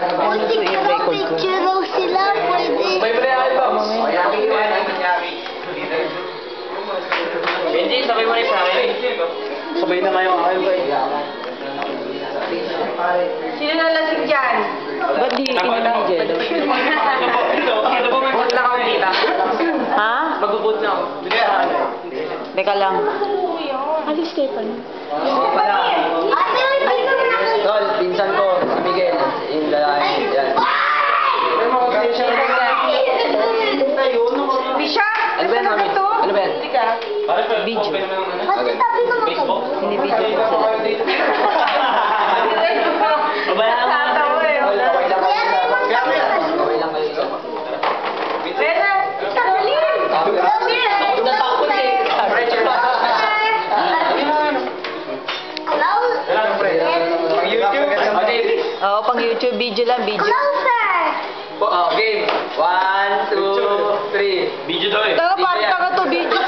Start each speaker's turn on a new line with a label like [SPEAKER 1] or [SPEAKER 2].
[SPEAKER 1] Muntik ka na picture daw sila, pwede.
[SPEAKER 2] May real ba? Benji, sabay mo na sa akin. Sabay na nga yung akin ba?
[SPEAKER 3] Sino nalasing dyan?
[SPEAKER 4] Ba't di inom ni Jello?
[SPEAKER 2] Ano ba may vote na kami dito?
[SPEAKER 4] Ha?
[SPEAKER 2] Mag-vote na ako.
[SPEAKER 4] Teka lang. Alis kayo pa.
[SPEAKER 1] Ate, ay,
[SPEAKER 5] Tol, pinsan ko, si Miguel. Yung lalaki. Yan.
[SPEAKER 3] Bisha?
[SPEAKER 5] Ano ba yan, mami? Ano ba yan?
[SPEAKER 4] Video.
[SPEAKER 1] Ate, tabi naman kayo.
[SPEAKER 4] Hindi video ko sila.
[SPEAKER 2] Babayaan mo.
[SPEAKER 3] Tatawa eh.
[SPEAKER 5] Tol, okay lang
[SPEAKER 1] Kaya
[SPEAKER 5] kayo.
[SPEAKER 1] naman kami.
[SPEAKER 5] Okay lang kayo.
[SPEAKER 3] Bena, tagalin!
[SPEAKER 2] Natakot eh.
[SPEAKER 4] Oo, pang YouTube video lang, video.
[SPEAKER 1] Closer!
[SPEAKER 5] Game. 1, 2, 3.
[SPEAKER 2] Video daw eh.
[SPEAKER 4] Tara, parang taka to video.